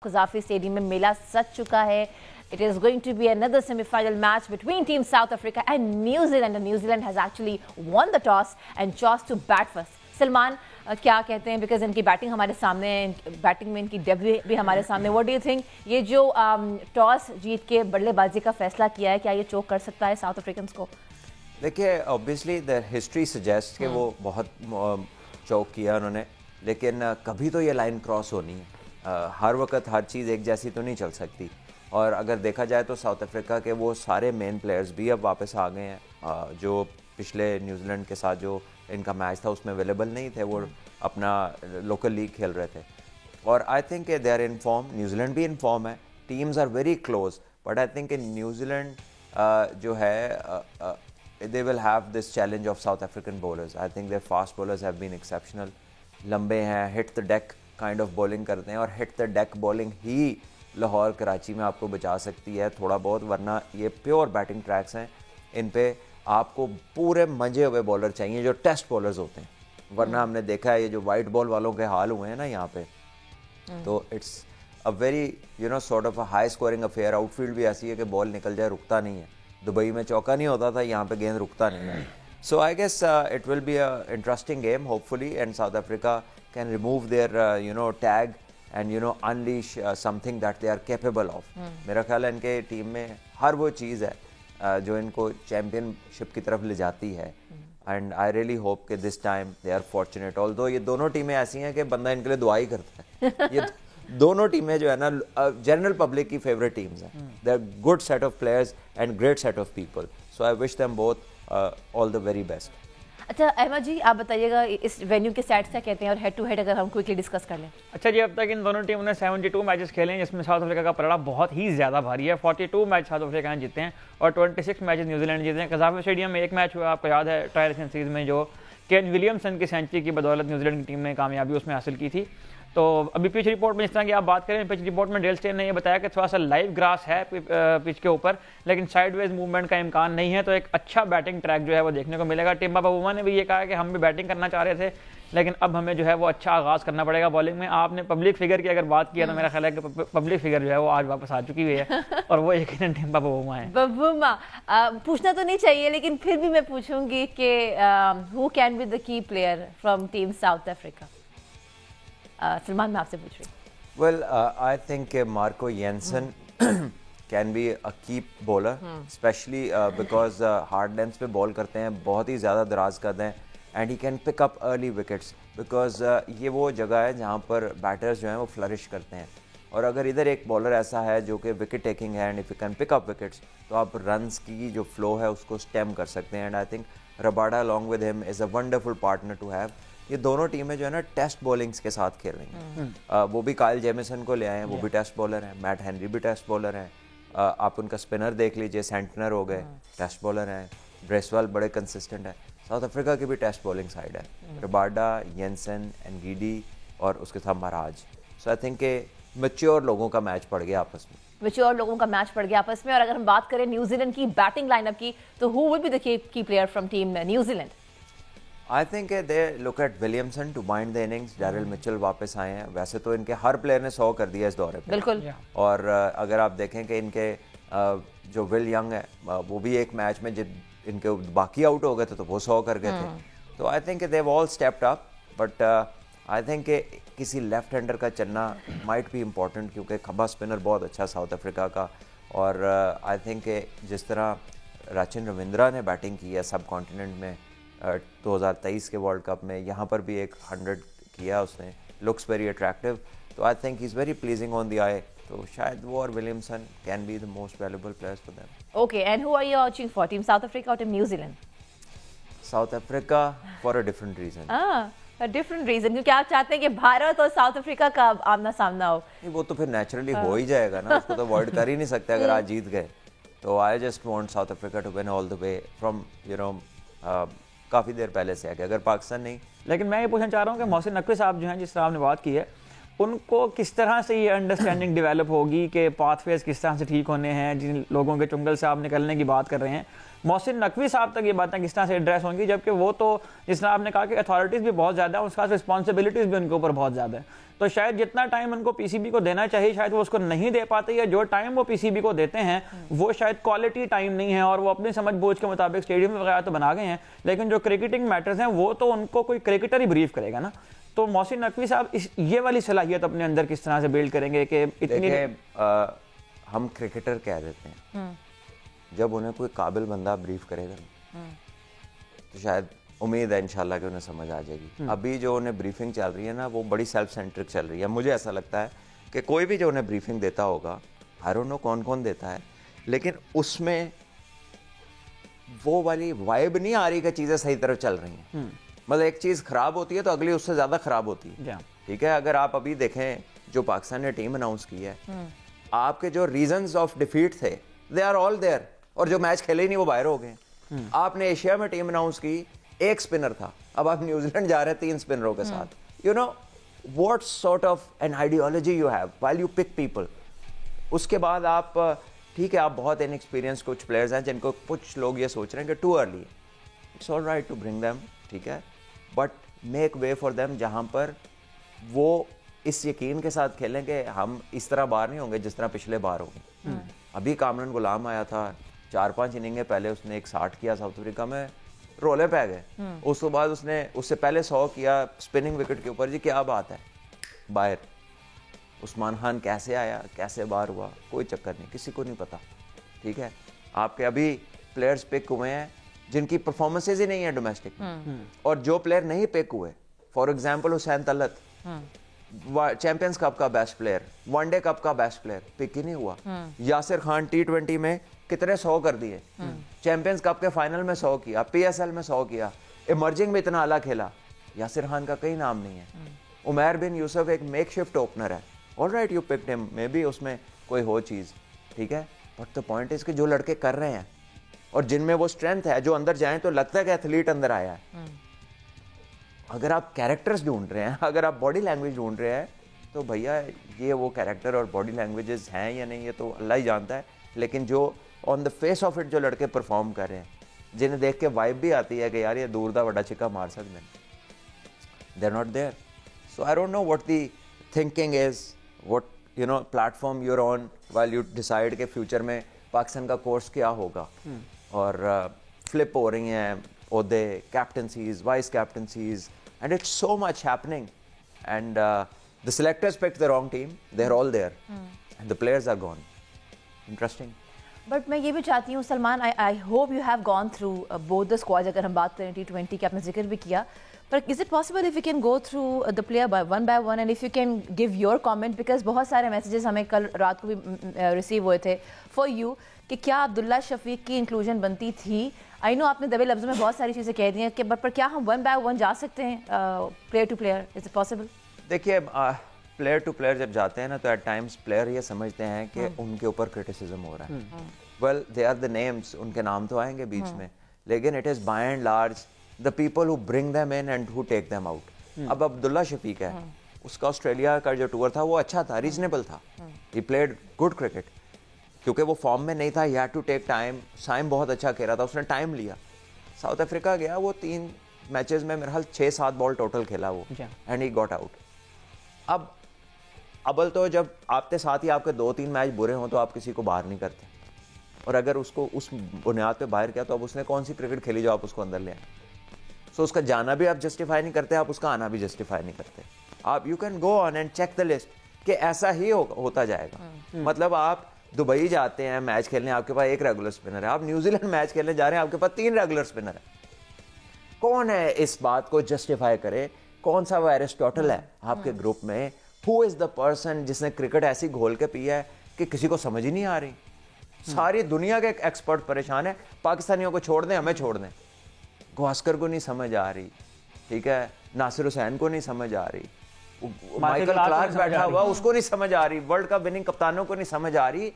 Qazafi Stadium में मेला सज चुका है. It is going to be another semi-final match between Team South Africa and New Zealand. And New Zealand has actually won the toss and chose to bat first. Salman क्या कहते हैं, because इनकी batting हमारे सामने है, बैटिंग में इनकी debut भी हमारे सामने. व्हाट डू यू थिंक, ये जो टॉस जीत के बल्लेबाजी का फैसला किया है, क्या ये चोक कर सकता है साउथ अफ्रीकन्स को? देखिए, ऑब्वियसली द हिस्ट्री सजेस्ट कि वो बहुत चौक किया उन्होंने, लेकिन कभी तो ये लाइन क्रॉस होनी है. हर वक्त हर चीज़ एक जैसी तो नहीं चल सकती. और अगर देखा जाए तो साउथ अफ्रीका के वो सारे मेन प्लेयर्स भी अब वापस आ गए हैं, जो पिछले न्यूजीलैंड के साथ जो इनका मैच था उसमें अवेलेबल नहीं थे. वो अपना लोकल लीग खेल रहे थे. और I think they are in form, New Zealand भी इन फॉर्म है. Teams are very close, but I think in New Zealand जो है they will have this challenge of South African bowlers. I think their fast bowlers have been exceptional. लंबे हैं, hit the deck kind of bowling करते हैं, और hit the deck bowling ही लाहौर कराची में आपको बचा सकती है थोड़ा बहुत, वरना ये प्योर बैटिंग ट्रैक्स हैं. इन पे आपको पूरे मंजे हुए बॉलर चाहिए जो टेस्ट बॉलर्स होते हैं, वरना हमने देखा है ये जो वाइट बॉल वालों के हाल हुए हैं ना यहाँ पे, तो it's a very sort of a high scoring affair. Outfield भी ऐसी है कि बॉल निकल जाए, रुकता नहीं है. दुबई में चौका नहीं होता था, यहाँ पे गेंद रुकता नहीं है. So I guess it will be a interesting game hopefully, and South Africa can remove their tag and unleash something that they are capable of. मेरा ख्याल है इनके टीम में हर वो चीज़ है जो इनको चैम्पियनशिप की तरफ ले जाती है. एंड आई रियली होप कि this time they are fortunate. Although ये दोनों टीमें ऐसी हैं कि बंदा इनके लिए दुआ ही करता है. ये दोनों टीमें जो है ना जनरल पब्लिक की फेवरेट टीम्स हैं. They are good set of players and great set of people. So I wish them both all the very best. अच्छा अहमद जी, आप बताइएगा इस वेन्यू के सेट्स क्या कहते हैं, और हेड टू हेड अगर हम क्विकली डिस्कस कर लें. अच्छा जी, अब तक इन दोनों टीमों ने 72 मैचेस खेले हैं, जिसमें साउथ अफ्रीका का पलड़ा बहुत ही ज़्यादा भारी है. 42 मैच साउथ अफ्रीका ने जीते हैं और 26 मैचेस न्यूजीलैंड जीते हैं. कज़ाफी स्टेडियम में एक मैच हुआ, आपको याद है, ट्रायल सीरीज में, जो केन विलियमसन की सेंचुरी की बदौलत न्यूजीलैंड की टीम ने कामयाबी उसमें हासिल की थी. तो अभी पिच रिपोर्ट में जिस तरह की आप बात करें, पिच रिपोर्ट में डेल स्टेन ने यह बताया कि थोड़ा सा लाइव ग्रास है पिच के ऊपर, लेकिन साइडवेज मूवमेंट का इम्कान नहीं है, तो एक अच्छा बैटिंग ट्रैक जो है वो देखने को मिलेगा. टिम्बा बाबूमा ने भी ये कहा कि हम भी बैटिंग करना चाह रहे थे, लेकिन अब हमें जो है वो अच्छा आगाज़ करना पड़ेगा बॉलिंग में. आपने पब्लिक फिगर की अगर बात किया तो मेरा ख्याल है कि पब्लिक फिगर जो है वो आज वापस आ चुकी हुई है, और वो यकीनन टिम्बा बाबूमा है. बाबूमा पूछना तो नहीं चाहिए, लेकिन फिर भी मैं पूछूंगी कि who can be the key player from team South Africa? Salman, मैं आपसे पूछ रही हूँ. Well, I think Marco Jansen can be a key bowler, specially because hard length पे बॉल करते हैं, बहुत ही ज़्यादा दराज करते हैं, and he can pick up early wickets, because ये वो जगह है जहाँ पर बैटर्स जो हैं वो फ्लरिश करते हैं. और अगर इधर एक बॉलर ऐसा है जो कि विकेट टेकिंग है, and if you can pick up wickets, तो आप रन्स की जो फ्लो है उसको स्टेम कर सकते हैं. And I think Rabada along with him is a wonderful partner to have. ये दोनों टीमें जो है ना टेस्ट बॉलिंग्स के साथ खेल रही हैं. वो भी काइल जेमिसन को ले आए हैं, वो भी टेस्ट बॉलर हैं. मैट हेनरी भी टेस्ट बॉलर हैं. आप उनका स्पिनर देख लीजिए, सेंटनर हो गए, टेस्ट बॉलर हैं. ब्रेसवेल बड़े कंसिस्टेंट है. साउथ अफ्रीका की भी टेस्ट बॉलिंग साइड है, रबाडा, येंसन, एनगीडी और उसके साथ महाराज. सो आई थिंक के मैच्योर लोगों का मैच पड़ गया आपस में. मैच्योर लोगों का मैच पड़ गया आपस में. और अगर हम बात करें न्यूजीलैंड की बैटिंग लाइनअप की, तो who will be the key player from team New Zealand? I think they look at Williamson to bind the innings. Daryl Mitchell वापस आए हैं. वैसे तो इनके हर प्लेयर ने 100 कर दिया इस दौरे पे, बिल्कुल. और अगर आप देखें कि इनके जो विल यंग है, वो भी एक मैच में जब इनके बाकी आउट हो गए थे तो वो 100 कर गए थे. तो आई think they all stepped up, but I think किसी लेफ्ट हैंडर का चलना माइट बी इम्पॉर्टेंट, क्योंकि खब्बा स्पिनर बहुत अच्छा साउथ अफ्रीका का. और आई थिंक जिस तरह राचिन रविंद्रा ने बैटिंग की है सब कॉन्टिनेंट में 2023 के वर्ल्ड कप में, यहाँ पर भी एक 100 किया उसने, लुक्स वेरी अट्रैक्टिव. तो I think he is very pleasing on the आई. तो शायद वो और Williamson can be the most valuable players for them. Okay, and who are you watching for, team South Africa और team New Zealand? South Africa for a different reason. Different reason, क्योंकि आप चाहते हैं कि भारत और साउथ अफ्रीका का आमना सामना हो. वो तो फिर नेचुरली हो ही जाएगा ना, उसको तो अवॉइड कर ही नहीं सकते अगर आज जीत गए. तो I just want South Africa to win all the way from काफ़ी देर पहले से है कि अगर पाकिस्तान नहीं. लेकिन मैं ये पूछना चाह रहा हूँ कि मोहसिन नकवी साहब जो हैं, जिस तरह आपने बात की है, उनको किस तरह से ये अंडरस्टैंडिंग डेवलप होगी कि पाथवेज किस तरह से ठीक होने हैं, जिन लोगों के चुंगल से आप निकलने की बात कर रहे हैं, मोहसिन नकवी साहब तक ये बातें किस तरह से एड्रेस होंगी, जबकि वो तो जिस तरह आपने कहा कि अथॉरिटीज़ भी बहुत ज़्यादा है, उसका रिस्पॉन्सिबिलिटीज़ भी उनके ऊपर बहुत ज़्यादा है। तो शायद जितना टाइम उनको पीसीबी को देना चाहिए शायद वो उसको नहीं दे पाते, या जो टाइम वो पीसीबी को देते हैं वो शायद क्वालिटी टाइम नहीं है, और वो अपनी समझ बूझ के मुताबिक स्टेडियम वगैरह तो बना गए हैं, लेकिन जो क्रिकेटिंग मैटर्स हैं वो तो उनको कोई क्रिकेटर ही ब्रीफ करेगा ना। तो मोहसिन नकवी साहब ये वाली सलाहियत अपने अंदर किस तरह से बिल्ड करेंगे कि इतनी हम क्रिकेटर कह देते हैं, जब उन्हें कोई काबिल बंदा ब्रीफ करेगा तो शायद उम्मीद है इंशाल्लाह कि उन्हें समझ आ जाएगी। अभी जो उन्हें ब्रीफिंग चल रही है ना वो बड़ी सेल्फ सेंट्रिक चल रही है। मुझे ऐसा लगता है कि कोई भी जो उन्हें ब्रीफिंग देता होगा, आई डोंट नो कौन कौन देता है, लेकिन उसमें वो वाली वाइब नहीं आ रही कि चीज़ें सही तरफ चल रही हैं। मतलब एक चीज़ खराब होती है तो अगली उससे ज़्यादा खराब होती है। ठीक है, अगर आप अभी देखें जो पाकिस्तान ने टीम अनाउंस की है, आपके जो रीजंस ऑफ डिफीट थे दे आर ऑल देयर, और जो मैच खेले ही नहीं वो बाहर हो गए। आपने एशिया में टीम अनाउंस की, एक स्पिनर था, अब आप न्यूजीलैंड जा रहे हैं 3 स्पिनरों के साथ। You know what sort of an ideology you have while you pick people. उसके बाद आप ठीक है, आप बहुत इनएक्सपीरियंस कुछ प्लेयर्स हैं जिनको कुछ लोग ये सोच रहे हैं कि too early, it's all right to bring them, ठीक है, but make way for them जहाँ पर वो इस यकीन के साथ खेलें कि हम इस तरह बाहर नहीं होंगे जिस तरह पिछले बार हो गए। अभी कामरान गुलाम आया था, 4-5 इनिंगें पहले उसने एक 60 किया साउथ अफ्रीका में, रोले पे गए। उसके बाद उसने उससे पहले 100 किया स्पिनिंग विकेट के ऊपर। जी क्या बात है, बाहर उस्मान खान कैसे आया, कैसे बाहर हुआ, कोई चक्कर नहीं, किसी को नहीं पता। ठीक है, आपके अभी प्लेयर्स पिक हुए हैं जिनकी परफॉर्मेंसेज ही नहीं है डोमेस्टिक में, और जो प्लेयर नहीं पिक हुए, for example Hussain Talat, champions cup का बेस्ट प्लेयर, वनडे कप का बेस्ट प्लेयर, पिक ही नहीं हुआ। यासिर खान T20 में कितने 100 कर दिए, चैंपियंस कप के फाइनल में 100 किया, PSL में 100 किया, इमर्जिंग में इतना आला खेला, यासिर खान का कहीं नाम नहीं है। उमैर बिन यूसुफ एक मेकशिफ्ट ओपनर है, all right you picked him, may be उसमें कोई हो चीज़, ठीक है, बट द पॉइंट इज कि जो लड़के कर रहे हैं और जिनमें वो स्ट्रेंथ है, जो अंदर जाएं तो लगता है कि एथलीट अंदर आया है। अगर आप कैरेक्टर्स ढूंढ रहे हैं, अगर आप बॉडी लैंग्वेज ढूंढ रहे हैं, तो भैया ये वो कैरेक्टर और बॉडी लैंग्वेजेस हैं या नहीं ये तो अल्लाह ही जानता है, लेकिन जो on the face of it जो लड़के परफॉर्म कर रहे हैं, जिन्हें देख के वाइब भी आती है कि यार ये दूर दा बड़ा चिक्का मार सकते हैं, they are not there. So I don't know what the thinking is, what you know platform you're on while you decide के फ्यूचर में पाकिस्तान का कोर्स क्या होगा। और फ्लिप हो रही हैं ओहदे, कैप्टनसीज, vice कैप्टनसीज, and it's so much happening, and the selectors picked the wrong team, they're all there, and the players are gone. Interesting. But मैं ये भी चाहती हूँ Salman, I hope you have gone through both the squads. अगर हम बात करें T20 की, आपने जिक्र भी किया, पर is it possible if you can go through the player by one and if you can give your comment, because बहुत सारे मैसेजेस हमें कल रात को भी रिसीव हुए थे फॉर यू कि क्या अब्दुल्ला शफीक की इंक्लूजन बनती थी। आई नो आपने दबे लफ्ज़ों में बहुत सारी चीज़ें कह दी हैं कि पर क्या हम वन बाय वन जा सकते हैं player to player, is it possible? देखिए प्लेयर टू प्लेयर जब जाते हैं ना तो एट टाइम्स प्लेयर ये समझते हैं कि उनके ऊपर क्रिटिसिज्म हो रहा है। Well they are the names, उनके नाम तो आएंगे बीच में, लेकिन it is by and large the people who bring them in and who take them out. अब अब्दुल्ला शफीक है, उसका ऑस्ट्रेलिया का जो टूर था वो अच्छा था, रीजनेबल था, ही प्लेड गुड क्रिकेट, क्योंकि वो फॉर्म में नहीं था, he had to take time. Saim बहुत अच्छा खेल रहा था, उसने टाइम लिया। साउथ अफ्रीका गया, वो 3 मैचेस में मेरे ख्याल 6-7 बॉल टोटल खेला वो, एंड ही गॉट आउट। अब अबल तो जब आपके साथ ही आपके 2-3 मैच बुरे हों तो आप किसी को बाहर नहीं करते, और अगर उसको उस बुनियाद पे बाहर किया तो अब उसने कौन सी क्रिकेट खेली जो आप उसको अंदर ले आए। सो उसका जाना भी आप जस्टिफाई नहीं करते, आप उसका आना भी जस्टिफाई नहीं करते। आप you can go on and check the list कि ऐसा ही होता जाएगा। मतलब आप दुबई जाते हैं मैच खेलने, आपके पास 1 रेगुलर स्पिनर है, आप न्यूजीलैंड मैच खेलने जा रहे हैं, आपके पास 3 रेगुलर स्पिनर है। कौन है इस बात को जस्टिफाई करे? कौन सा वो एरिस्टोटल है आपके ग्रुप में? हु इज द पर्सन जिसने क्रिकेट ऐसी घोल के पिया है कि किसी को समझ ही नहीं आ रही? सारी दुनिया के एक्सपर्ट परेशान है, पाकिस्तानियों को छोड़ दें, हमें छोड़ दें। गवास्कर को नहीं समझ आ रही, ठीक है, नासिर हुसैन को नहीं समझ आ रही, माइकल क्लार्क बैठा हुआ उसको नहीं समझ आ रही, वर्ल्ड कप विनिंग कप्तानों को नहीं समझ आ रही